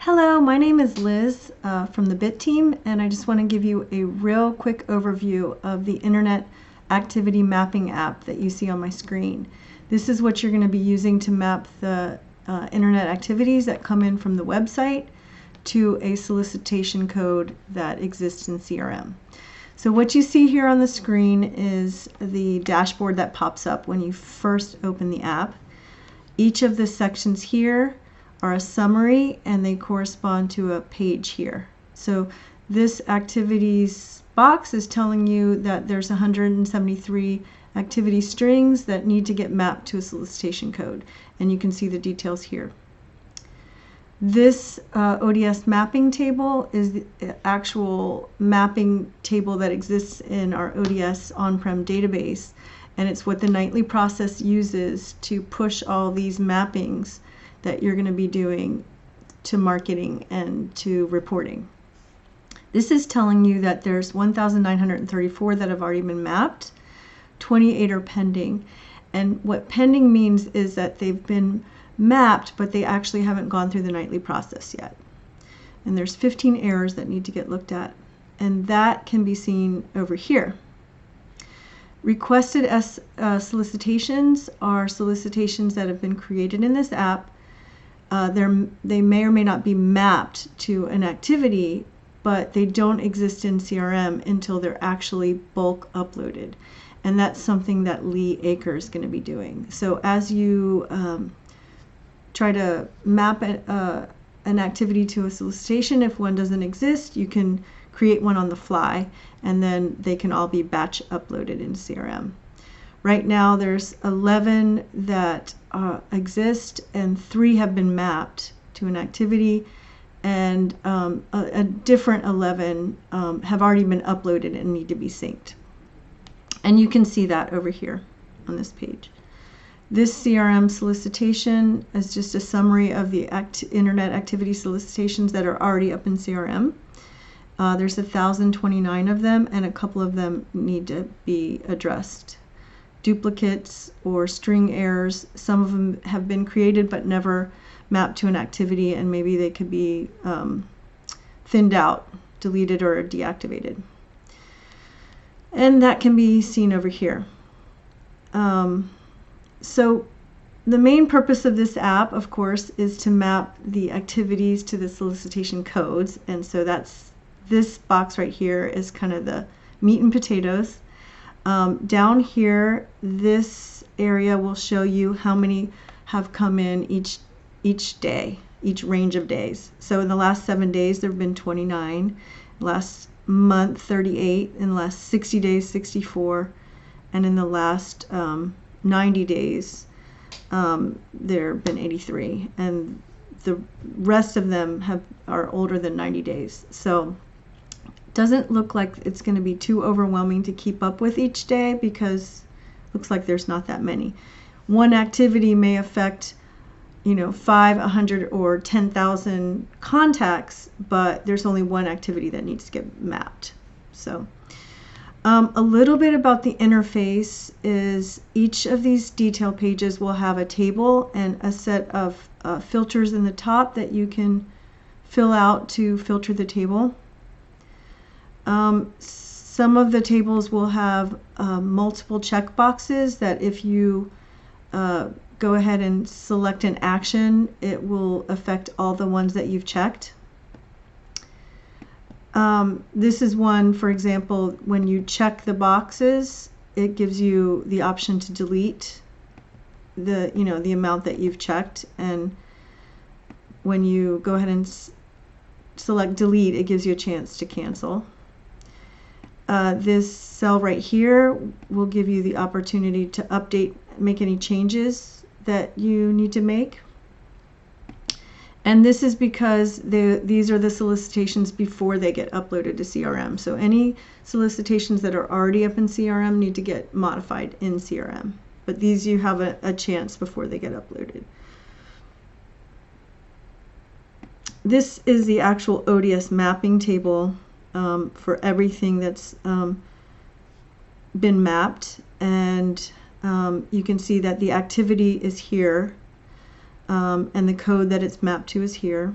Hello, my name is Liz from the BIT team, and I just want to give you a real quick overview of the Internet Activity Mapping app that you see on my screen. This is what you're going to be using to map the Internet activities that come in from the website to a solicitation code that exists in CRM. So what you see here on the screen is the dashboard that pops up when you first open the app. Each of the sections here are a summary, and they correspond to a page here. So this activities box is telling you that there's 173 activity strings that need to get mapped to a solicitation code, and you can see the details here. This ODS mapping table is the actual mapping table that exists in our ODS on-prem database, and it's what the nightly process uses to push all these mappings that you're going to be doing to marketing and to reporting. This is telling you that there's 1,934 that have already been mapped, 28 are pending, and what pending means is that they've been mapped but they actually haven't gone through the nightly process yet. And there's 15 errors that need to get looked at, and that can be seen over here. Requested solicitations are solicitations that have been created in this app. They may or may not be mapped to an activity, but they don't exist in CRM until they're actually bulk uploaded. And that's something that Lee Aker is going to be doing. So as you try to map an activity to a solicitation, if one doesn't exist, you can create one on the fly, and then they can all be batch uploaded in CRM. Right now there's 11 that exist, and 3 have been mapped to an activity, and a different 11 have already been uploaded and need to be synced. And you can see that over here on this page. This CRM solicitation is just a summary of the Internet activity solicitations that are already up in CRM. There's 1,029 of them, and a couple of them need to be addressed. Duplicates or string errors, some of them have been created but never mapped to an activity, and maybe they could be thinned out, deleted, or deactivated. And that can be seen over here. So the main purpose of this app, of course, is to map the activities to the solicitation codes, and so this box right here is kind of the meat and potatoes. Down here, this area will show you how many have come in each day, each range of days. So in the last 7 days, there have been 29, last month 38, in the last 60 days 64, and in the last 90 days there have been 83, and the rest of them are older than 90 days. So doesn't look like it's going to be too overwhelming to keep up with each day, because it looks like there's not that many. One activity may affect 5, 100, or 10,000 contacts, but there's only one activity that needs to get mapped. So a little bit about the interface is each of these detail pages will have a table and a set of filters in the top that you can fill out to filter the table. Some of the tables will have multiple check boxes that if you go ahead and select an action, it will affect all the ones that you've checked. This is one, for example, when you check the boxes, it gives you the option to delete the amount that you've checked, and when you go ahead and select delete, it gives you a chance to cancel. This cell right here will give you the opportunity to update, make any changes that you need to make. And this is because these are the solicitations before they get uploaded to CRM. So any solicitations that are already up in CRM need to get modified in CRM. But these you have a chance before they get uploaded. This is the actual ODS mapping table for everything that's been mapped, and you can see that the activity is here, and the code that it's mapped to is here.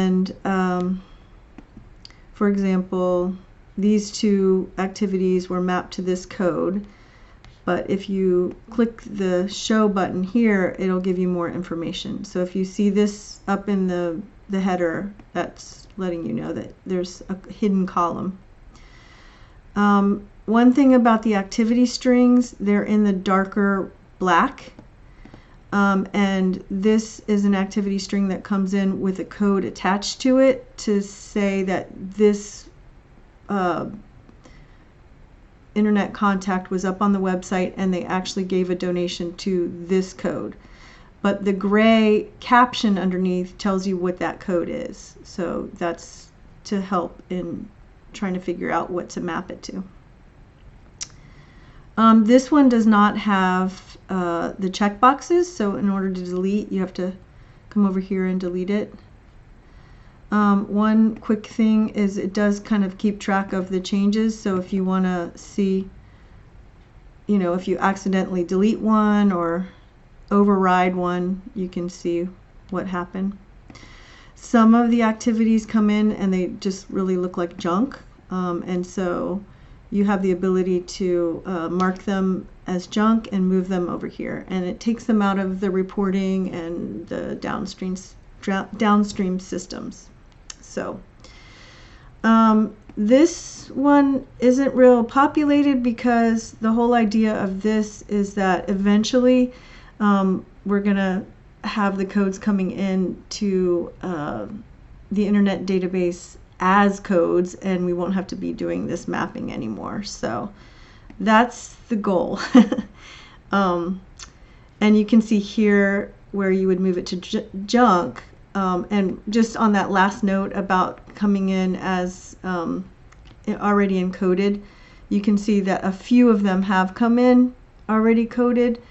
And for example, these two activities were mapped to this code, but if you click the show button here, it'll give you more information. So if you see this up in the header, that's letting you know that there's a hidden column. One thing about the activity strings, they're in the darker black, and this is an activity string that comes in with a code attached to it to say that this internet contact was up on the website and they actually gave a donation to this code. But the gray caption underneath tells you what that code is. So that's to help in trying to figure out what to map it to. This one does not have the checkboxes, so in order to delete, you have to come over here and delete it. One quick thing is it does kind of keep track of the changes, so if you want to see, you know, if you accidentally delete one or override one, you can see what happened. Some of the activities come in and they just really look like junk, and so you have the ability to mark them as junk and move them over here, and it takes them out of the reporting and the downstream systems. So this one isn't real populated because the whole idea of this is that eventually we're gonna have the codes coming in to the internet database as codes, and we won't have to be doing this mapping anymore. So that's the goal. And you can see here where you would move it to junk. And just on that last note about coming in as already encoded, you can see that a few of them have come in already coded,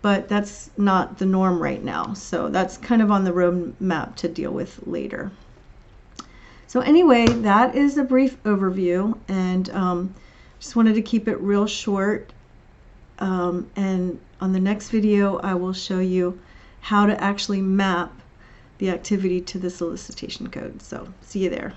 but that's not the norm right now. So that's kind of on the roadmap to deal with later. So anyway, that is a brief overview, and just wanted to keep it real short. And on the next video, I will show you how to actually map the activity to the solicitation code. So see you there.